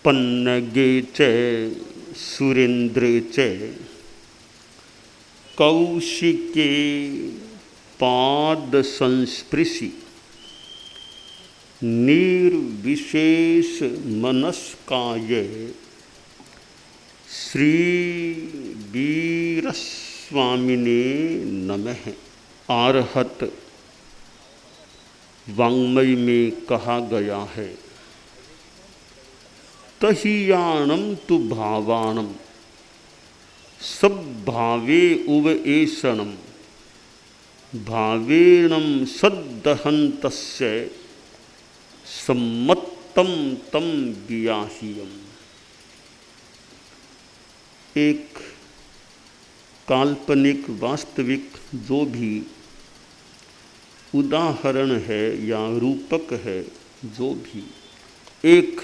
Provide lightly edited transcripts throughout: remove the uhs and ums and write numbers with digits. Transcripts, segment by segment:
पन्नगे च सुरेन्द्रे च कौशिके पाद संस्पृशि निर्विशेष मनस्काय श्री वीरस्वामिने नमः। आर्हत वाङ्मय में कहा गया है, तहीयाणम तु भावाणम सब भावे उव एषणम भावेणम सद्दहन्तस्य सम्मत्तम तम गियाहियम। एक काल्पनिक वास्तविक जो भी उदाहरण है या रूपक है, जो भी एक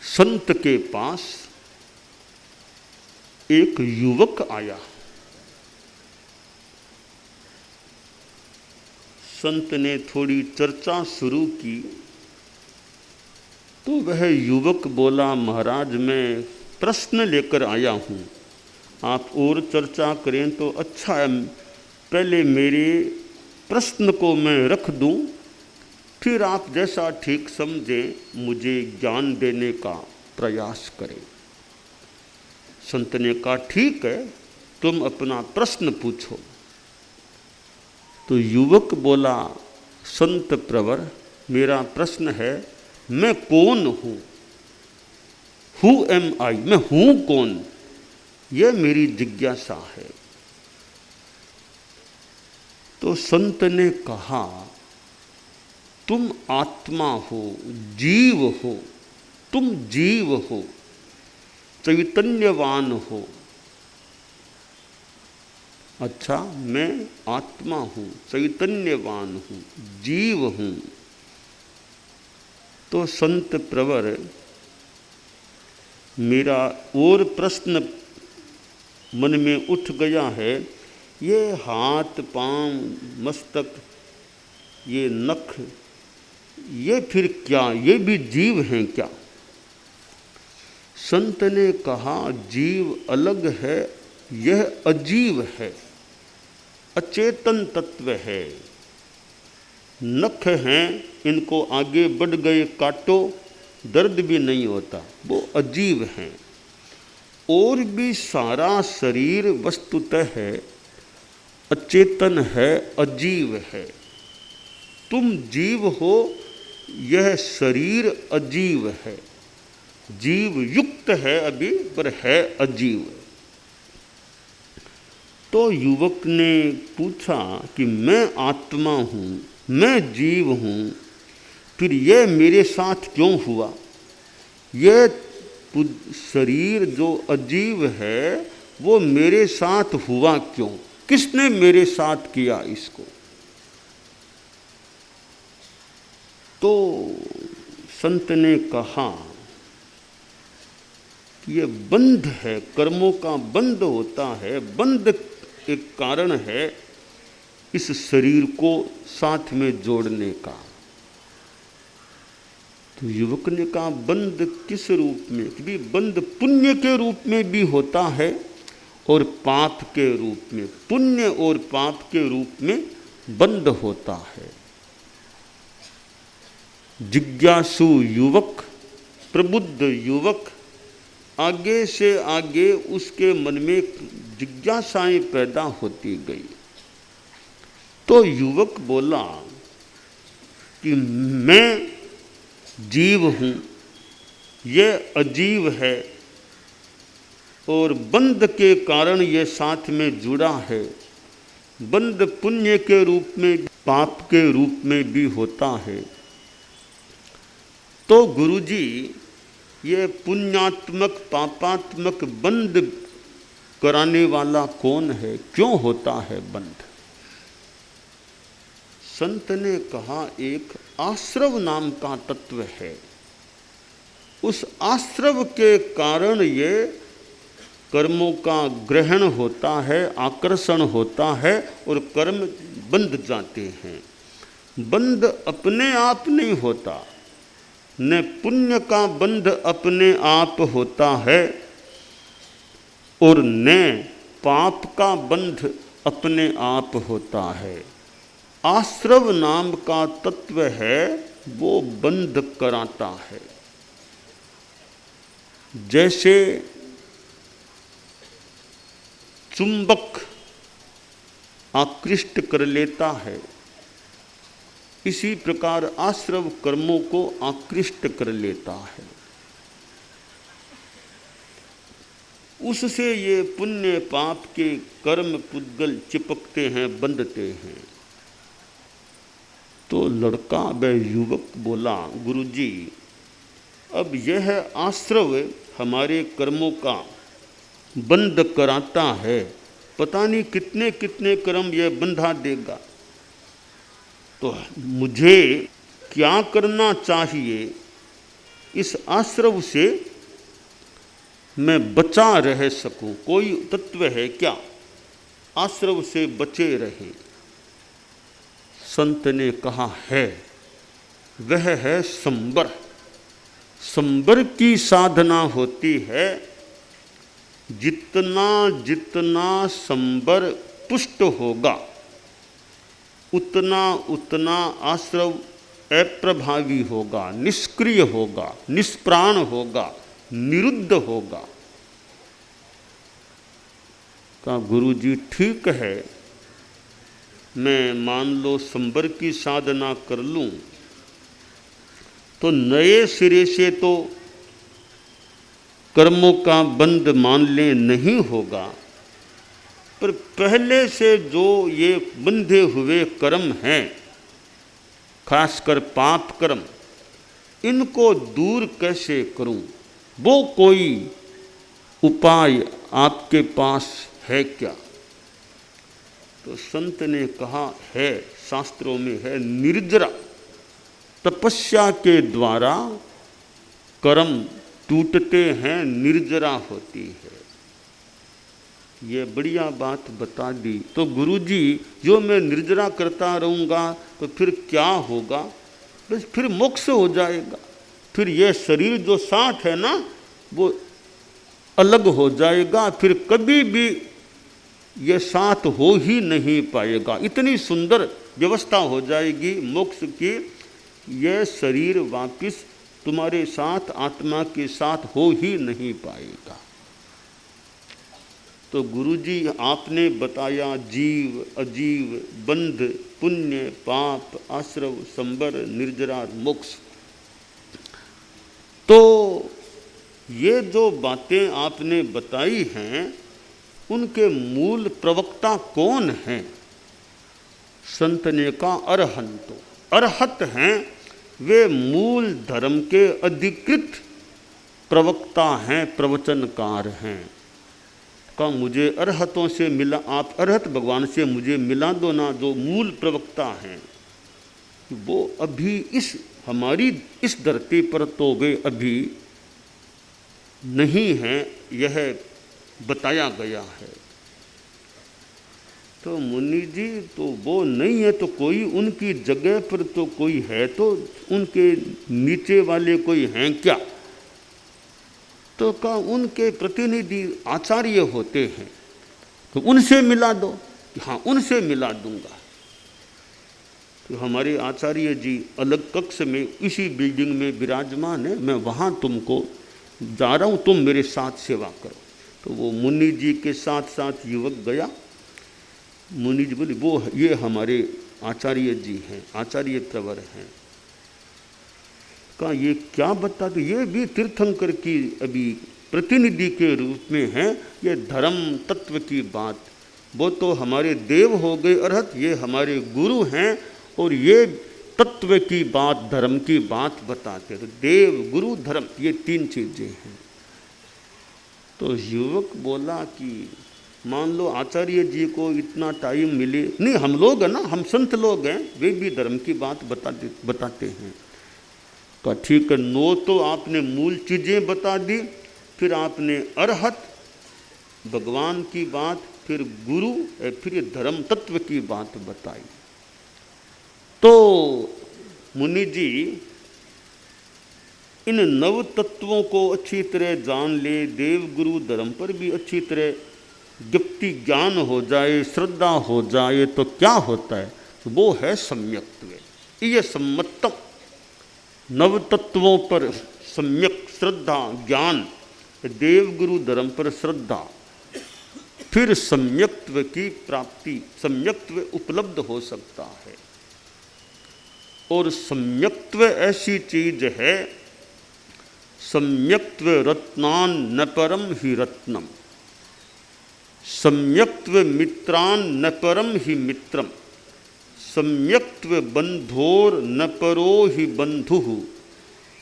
संत के पास एक युवक आया। संत ने थोड़ी चर्चा शुरू की तो वह युवक बोला, महाराज मैं प्रश्न लेकर आया हूँ, आप और चर्चा करें तो अच्छा है, पहले मेरे प्रश्न को मैं रख दूँ, फिर आप जैसा ठीक समझें मुझे ज्ञान देने का प्रयास करें। संत ने कहा ठीक है, तुम अपना प्रश्न पूछो। तो युवक बोला, संत प्रवर मेरा प्रश्न है, मैं कौन हूँ? हु एम आई, मैं हूँ कौन? यह मेरी जिज्ञासा है। तो संत ने कहा, तुम आत्मा हो, जीव हो, तुम जीव हो, चैतन्यवान हो। अच्छा, मैं आत्मा हूँ, चैतन्यवान हूँ, जीव हूँ। तो संत प्रवर मेरा और प्रश्न मन में उठ गया है, ये हाथ पांव मस्तक ये नख ये फिर क्या, ये भी जीव हैं क्या? संत ने कहा, जीव अलग है, यह अजीव है, अचेतन तत्व है। नख हैं, इनको आगे बढ़ गए काटो दर्द भी नहीं होता, वो अजीव हैं। और भी सारा शरीर वस्तुतः है, अचेतन है, अजीव है। तुम जीव हो, यह शरीर अजीव है, जीव युक्त है अभी पर है अजीव। तो युवक ने पूछा कि मैं आत्मा हूँ, मैं जीव हूँ, फिर यह मेरे साथ क्यों हुआ? यह शरीर जो अजीव है वो मेरे साथ हुआ क्यों? किसने मेरे साथ किया इसको? तो संत ने कहा कि ये बंध है, कर्मों का बंध होता है, बंध एक कारण है इस शरीर को साथ में जोड़ने का। तो युवक ने कहा, बंध किस रूप में? कि बंध पुण्य के रूप में भी होता है और पाप के रूप में, पुण्य और पाप के रूप में बंध होता है। जिज्ञासु युवक, प्रबुद्ध युवक, आगे से आगे उसके मन में जिज्ञासाएं पैदा होती गई। तो युवक बोला कि मैं जीव हूँ, यह अजीव है और बंध के कारण यह साथ में जुड़ा है। बंध पुण्य के रूप में, पाप के रूप में भी होता है। तो गुरुजी, ये पुण्यात्मक पापात्मक बंध कराने वाला कौन है? क्यों होता है बंध? संत ने कहा, एक आश्रव नाम का तत्व है। उस आश्रव के कारण ये कर्मों का ग्रहण होता है, आकर्षण होता है और कर्म बंध जाते हैं। बंध अपने आप नहीं होता, न पुण्य का बंध अपने आप होता है और न पाप का बंध अपने आप होता है। आश्रव नाम का तत्व है, वो बंध कराता है। जैसे चुंबक आकृष्ट कर लेता है, इसी प्रकार आश्रव कर्मों को आकृष्ट कर लेता है। उससे ये पुण्य पाप के कर्म पुद्गल चिपकते हैं, बंधते हैं। तो लड़का व युवक बोला, गुरुजी, अब यह आश्रव हमारे कर्मों का बंध कराता है, पता नहीं कितने कितने कर्म यह बंधा देगा। तो मुझे क्या करना चाहिए, इस आश्रव से मैं बचा रह सकूं? कोई तत्व है क्या आश्रव से बचे रहे? संत ने कहा है, वह है संबर। संबर की साधना होती है। जितना जितना संबर पुष्ट होगा, उतना उतना आश्रव अप्रभावी होगा, निष्क्रिय होगा, निष्प्राण होगा, निरुद्ध होगा। कहा, गुरुजी ठीक है, मैं मान लो संबर की साधना कर लूं तो नए सिरे से तो कर्मों का बंध मान ले नहीं होगा, पर पहले से जो ये बंधे हुए कर्म हैं, खासकर पाप कर्म, इनको दूर कैसे करूं? वो कोई उपाय आपके पास है क्या? तो संत ने कहा है, शास्त्रों में है, निर्जरा। तपस्या के द्वारा कर्म टूटते हैं, निर्जरा होती है। ये बढ़िया बात बता दी। तो गुरुजी, जो मैं निर्जरा करता रहूँगा तो फिर क्या होगा? बस फिर मोक्ष हो जाएगा। फिर ये शरीर जो साथ है ना, वो अलग हो जाएगा, फिर कभी भी ये साथ हो ही नहीं पाएगा। इतनी सुंदर व्यवस्था हो जाएगी मोक्ष की, यह शरीर वापिस तुम्हारे साथ, आत्मा के साथ हो ही नहीं पाएगा। तो गुरुजी आपने बताया जीव अजीव, बंध, पुण्य पाप, आश्रव, संबर, निर्जरा, मोक्ष। तो ये जो बातें आपने बताई हैं, उनके मूल प्रवक्ता कौन हैं? संत ने कहा, अरहंतो। अरहत हैं, वे मूल धर्म के अधिकृत प्रवक्ता हैं, प्रवचनकार हैं। कहा, मुझे अरहतों से मिला, आप अरहत भगवान से मुझे मिला दो ना, जो मूल प्रवक्ता हैं। वो अभी इस हमारी इस धरती पर तो वे अभी नहीं हैं, यह बताया गया है। तो मुनि जी, तो वो नहीं है तो कोई उनकी जगह पर तो कोई है, तो उनके नीचे वाले कोई हैं क्या? तो कहा, उनके प्रतिनिधि आचार्य होते हैं, तो उनसे मिला दो। हाँ, उनसे मिला दूंगा। तो हमारे आचार्य जी अलग कक्ष में इसी बिल्डिंग में विराजमान है, मैं वहाँ तुमको जा रहा हूँ, तुम मेरे साथ सेवा करो। तो वो मुनि जी के साथ साथ युवक गया। मुनि जी बोले, वो ये हमारे आचार्य जी हैं, आचार्य प्रवर हैं। कहा, ये क्या बताते? ये भी तीर्थंकर की अभी प्रतिनिधि के रूप में हैं, ये धर्म तत्व की बात। वो तो हमारे देव हो गए अरहत, ये हमारे गुरु हैं, और ये तत्व की बात, धर्म की बात बताते। तो देव, गुरु, धर्म, ये तीन चीजें हैं। तो युवक बोला कि मान लो आचार्य जी को इतना टाइम मिले, नहीं हम लोग हैं ना, हम संत लोग हैं, वे भी धर्म की बात बताते हैं। तो ठीक है, 9 तो आपने मूल चीज़ें बता दी, फिर आपने अरहत भगवान की बात, फिर गुरु, फिर धर्म तत्व की बात बताई। तो मुनि जी इन नव तत्वों को अच्छी तरह जान ले, देव गुरु धर्म पर भी अच्छी तरह व्यक्ति ज्ञान हो जाए, श्रद्धा हो जाए, तो क्या होता है? वो है सम्यक्त्व। ये सम्मतम, नव तत्वों पर सम्यक श्रद्धा ज्ञान, देव गुरु धर्म पर श्रद्धा, फिर सम्यक्त्व की प्राप्ति, सम्यक्त्व उपलब्ध हो सकता है। और सम्यक्त्व ऐसी चीज है, सम्यक्त्व रत्नान न परम ही रत्नम, सम्यक्त्व मित्रान न परम ही मित्रम, सम्यक्त्व बंधोर न परो ही बंधुः,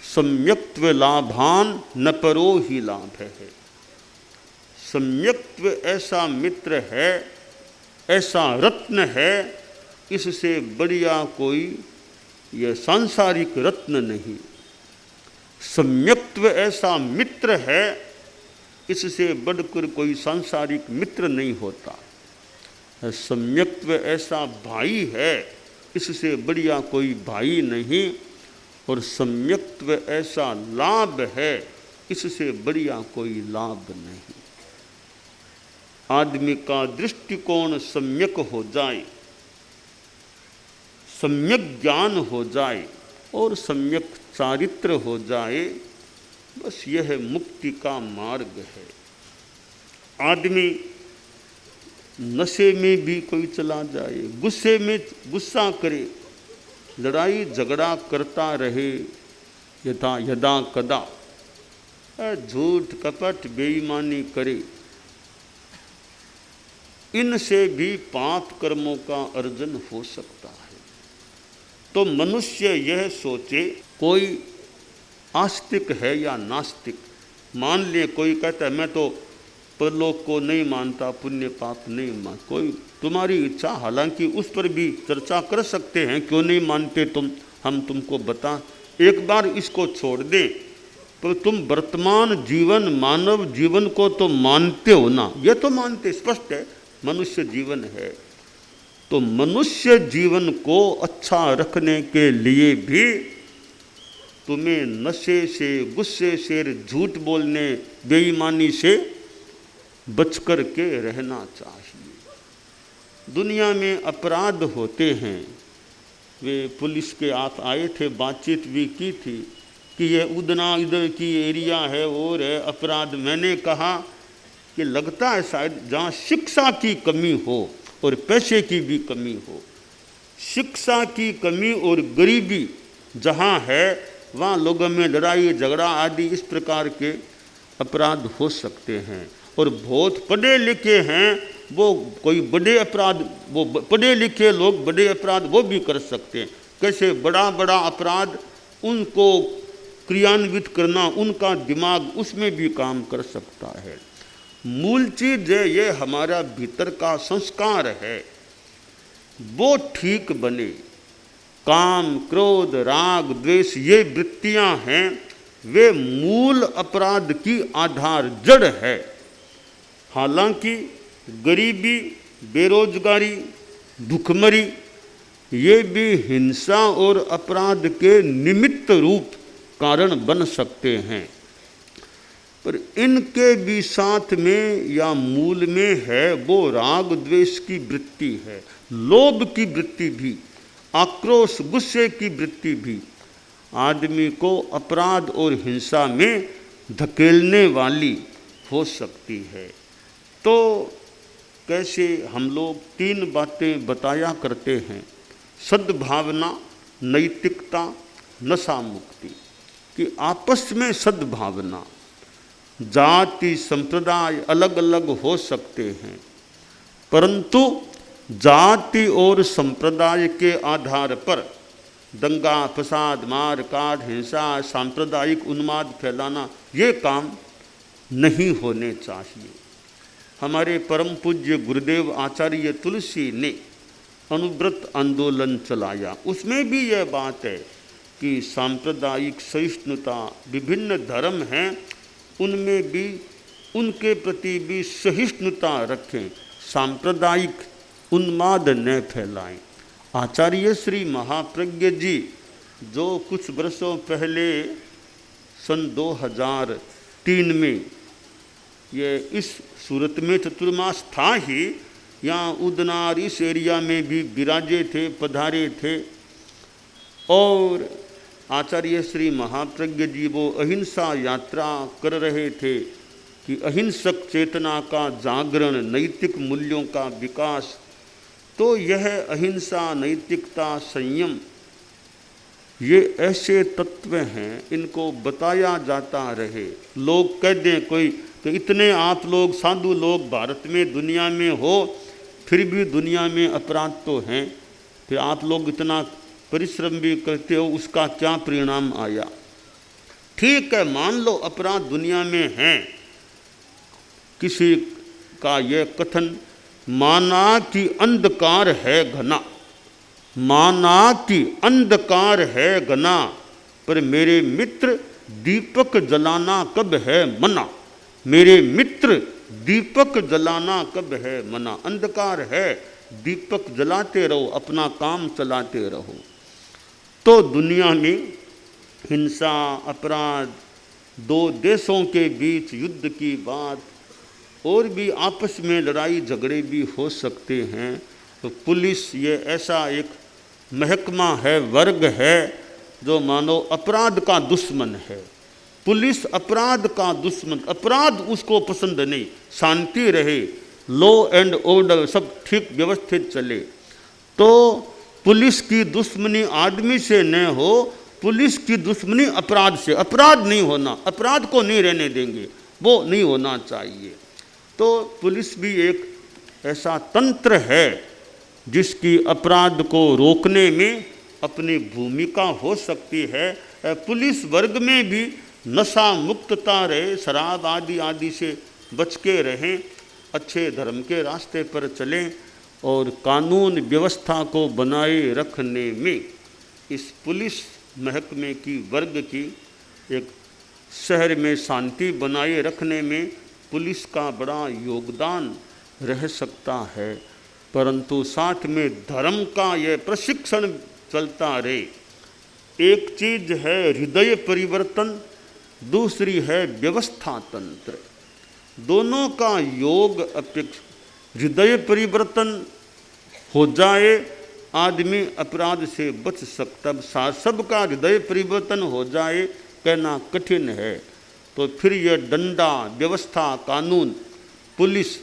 सम्यक्त्व लाभान न परो ही लाभ है। सम्यक्त्व ऐसा मित्र है, ऐसा रत्न है, इससे बढ़िया कोई यह सांसारिक रत्न नहीं। सम्यक्त्व ऐसा मित्र है, इससे बढ़कर कोई सांसारिक मित्र नहीं होता। सम्यक्त्व ऐसा भाई है, इससे बढ़िया कोई भाई नहीं। और सम्यक्त्व ऐसा लाभ है, इससे बढ़िया कोई लाभ नहीं। आदमी का दृष्टिकोण सम्यक हो जाए, सम्यक ज्ञान हो जाए और सम्यक चारित्र हो जाए, बस यह मुक्ति का मार्ग है। आदमी नशे में भी कोई चला जाए, गुस्से में गुस्सा करे, लड़ाई झगड़ा करता रहे, यथा यदा कदा झूठ कपट बेईमानी करे, इनसे भी पाप कर्मों का अर्जन हो सकता है। तो मनुष्य यह सोचे, कोई आस्तिक है या नास्तिक। मान ले कोई कहता है मैं तो परलोक को नहीं मानता, पुण्य पाप नहीं मान, कोई तुम्हारी इच्छा, हालांकि उस पर भी चर्चा कर सकते हैं, क्यों नहीं मानते तुम, हम तुमको बता। एक बार इसको छोड़ दें, पर तुम वर्तमान जीवन, मानव जीवन को तो मानते हो ना? ये तो मानते, स्पष्ट है, मनुष्य जीवन है। तो मनुष्य जीवन को अच्छा रखने के लिए भी तुम्हें नशे से, गुस्से से, झूठ बोलने, बेईमानी से बच कर के रहना चाहिए। दुनिया में अपराध होते हैं, वे पुलिस के आप आए थे, बातचीत भी की थी कि ये उदना इधर की एरिया है और है अपराध। मैंने कहा कि लगता है शायद जहाँ शिक्षा की कमी हो और पैसे की भी कमी हो, शिक्षा की कमी और गरीबी जहाँ है, वहाँ लोगों में लड़ाई झगड़ा आदि इस प्रकार के अपराध हो सकते हैं। और बहुत पढ़े लिखे हैं, वो कोई बड़े अपराध, वो पढ़े लिखे लोग बड़े अपराध वो भी कर सकते हैं। कैसे बड़ा बड़ा अपराध, उनको क्रियान्वित करना, उनका दिमाग उसमें भी काम कर सकता है। मूल चीज है ये हमारा भीतर का संस्कार है, वो ठीक बने। काम, क्रोध, राग, द्वेष, ये वृत्तियां हैं, वे मूल अपराध की आधार जड़ है। हालांकि गरीबी, बेरोजगारी, भूखमरी, ये भी हिंसा और अपराध के निमित्त रूप कारण बन सकते हैं, पर इनके भी साथ में या मूल में है वो राग द्वेष की वृत्ति है, लोभ की वृत्ति भी, आक्रोश गुस्से की वृत्ति भी आदमी को अपराध और हिंसा में धकेलने वाली हो सकती है। तो कैसे हम लोग तीन बातें बताया करते हैं, सद्भावना, नैतिकता, नशा मुक्ति, कि आपस में सद्भावना। जाति संप्रदाय अलग अलग हो सकते हैं, परंतु जाति और संप्रदाय के आधार पर दंगा फसाद, मार काट, हिंसा, सांप्रदायिक उन्माद फैलाना, ये काम नहीं होने चाहिए। हमारे परम पूज्य गुरुदेव आचार्य तुलसी ने अनुव्रत आंदोलन चलाया, उसमें भी यह बात है कि सांप्रदायिक सहिष्णुता, विभिन्न धर्म हैं उनमें भी उनके प्रति भी सहिष्णुता रखें, सांप्रदायिक उन्माद न फैलाएं। आचार्य श्री महाप्रज्ञ जी जो कुछ वर्षों पहले सन 2003 में ये इस सूरत में चतुर्मास था ही, यहाँ उदनार इस एरिया में भी विराजे थे, पधारे थे। और आचार्य श्री महाप्रज्ञ जी वो अहिंसा यात्रा कर रहे थे कि अहिंसक चेतना का जागरण, नैतिक मूल्यों का विकास। तो यह अहिंसा, नैतिकता, संयम, ये ऐसे तत्व हैं, इनको बताया जाता रहे। लोग कह दें कोई तो इतने आप लोग साधु लोग भारत में, दुनिया में हो, फिर भी दुनिया में अपराध तो हैं, फिर आप लोग इतना परिश्रम भी करते हो, उसका क्या परिणाम आया? ठीक है, मान लो अपराध दुनिया में हैं। किसी का यह कथन, माना कि अंधकार है घना, माना कि अंधकार है घना, पर मेरे मित्र दीपक जलाना कब है मना, मेरे मित्र दीपक जलाना कब है मना। अंधकार है, दीपक जलाते रहो, अपना काम चलाते रहो। तो दुनिया में हिंसा, अपराध, दो देशों के बीच युद्ध की बात, और भी आपस में लड़ाई झगड़े भी हो सकते हैं। तो पुलिस ये ऐसा एक महकमा है, वर्ग है, जो मानो अपराध का दुश्मन है। पुलिस अपराध का दुश्मन, अपराध उसको पसंद नहीं, शांति रहे, लॉ एंड ऑर्डर सब ठीक व्यवस्थित चले। तो पुलिस की दुश्मनी आदमी से न हो, पुलिस की दुश्मनी अपराध से। अपराध नहीं होना, अपराध को नहीं रहने देंगे, वो नहीं होना चाहिए। तो पुलिस भी एक ऐसा तंत्र है जिसकी अपराध को रोकने में अपनी भूमिका हो सकती है। पुलिस वर्ग में भी नशा मुक्तता रहे, शराब आदि आदि से बच के रहें, अच्छे धर्म के रास्ते पर चलें, और कानून व्यवस्था को बनाए रखने में इस पुलिस महकमे की, वर्ग की, एक शहर में शांति बनाए रखने में पुलिस का बड़ा योगदान रह सकता है। परंतु साथ में धर्म का यह प्रशिक्षण चलता रहे। एक चीज है हृदय परिवर्तन, दूसरी है व्यवस्था तंत्र। दोनों का योग अपेक्षा, हृदय परिवर्तन हो जाए आदमी अपराध से बच सकता। सबका हृदय परिवर्तन हो जाए कहना कठिन है। तो फिर यह डंडा, व्यवस्था, कानून, पुलिस,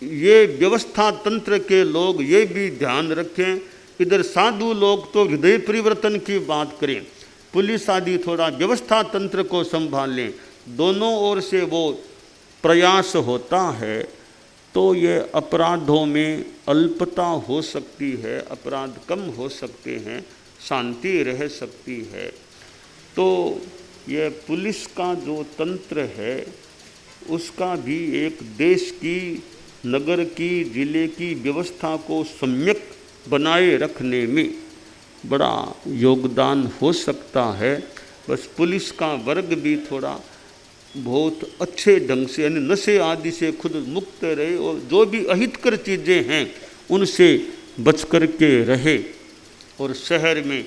ये व्यवस्था तंत्र के लोग ये भी ध्यान रखें। इधर साधु लोग तो हृदय परिवर्तन की बात करें, पुलिस आदि थोड़ा व्यवस्था तंत्र को संभालें। दोनों ओर से वो प्रयास होता है तो ये अपराधों में अल्पता हो सकती है, अपराध कम हो सकते हैं, शांति रह सकती है। तो यह पुलिस का जो तंत्र है उसका भी एक देश की, नगर की, जिले की व्यवस्था को सम्यक बनाए रखने में बड़ा योगदान हो सकता है। बस पुलिस का वर्ग भी थोड़ा बहुत अच्छे ढंग से, यानी नशे आदि से खुद मुक्त रहे, और जो भी अहितकर चीज़ें हैं उनसे बच कर के रहे। और शहर में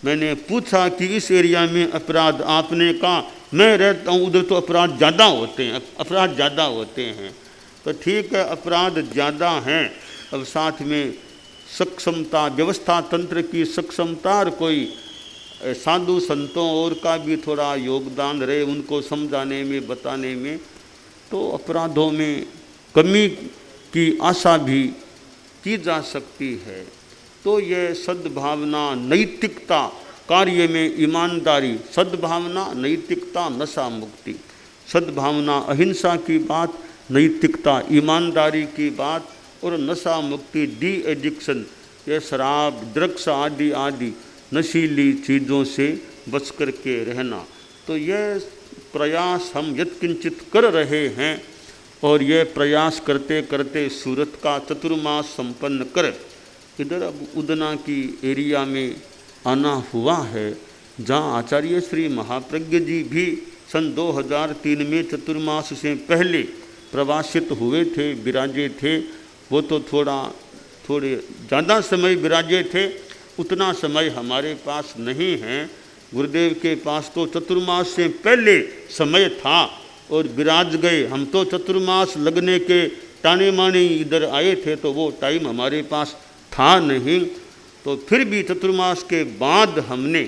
मैंने पूछा कि इस एरिया में अपराध, आपने कहा मैं रहता हूँ उधर तो अपराध ज़्यादा होते हैं, अपराध ज़्यादा होते हैं। तो ठीक है, अपराध ज़्यादा हैं, अब साथ में सक्षमता, व्यवस्था तंत्र की सक्षमता, और कोई साधु संतों और का भी थोड़ा योगदान रहे उनको समझाने में, बताने में, तो अपराधों में कमी की आशा भी की जा सकती है। तो यह सद्भावना, नैतिकता, कार्य में ईमानदारी, सद्भावना, नैतिकता, नशा मुक्ति, सद्भावना अहिंसा की बात, नैतिकता ईमानदारी की बात, और नशा मुक्ति डी एडिक्शन, ये शराब, ड्रग्स आदि आदि नशीली चीज़ों से बच कर के रहना। तो यह प्रयास हम यत्किंचित कर रहे हैं, और यह प्रयास करते करते सूरत का चतुर्मास संपन्न कर इधर अब उदना की एरिया में आना हुआ है, जहाँ आचार्य श्री महाप्रज्ञ जी भी सन 2003 में चतुर्मास से पहले प्रवासित हुए थे, विराजे थे। वो तो थोड़े ज़्यादा समय विराजे थे, उतना समय हमारे पास नहीं है। गुरुदेव के पास तो चतुर्मास से पहले समय था और विराज गए। हम तो चतुर्मास लगने के ताने माने इधर आए थे, तो वो टाइम हमारे पास था नहीं। तो फिर भी चतुर्मास के बाद हमने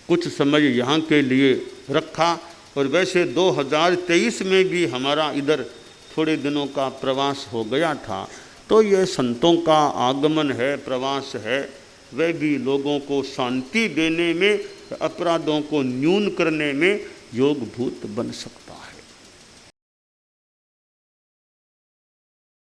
कुछ समय यहाँ के लिए रखा। और वैसे 2023 में भी हमारा इधर थोड़े दिनों का प्रवास हो गया था। तो यह संतों का आगमन है, प्रवास है, वह भी लोगों को शांति देने में, अपराधों को न्यून करने में योगभूत बन सकता है।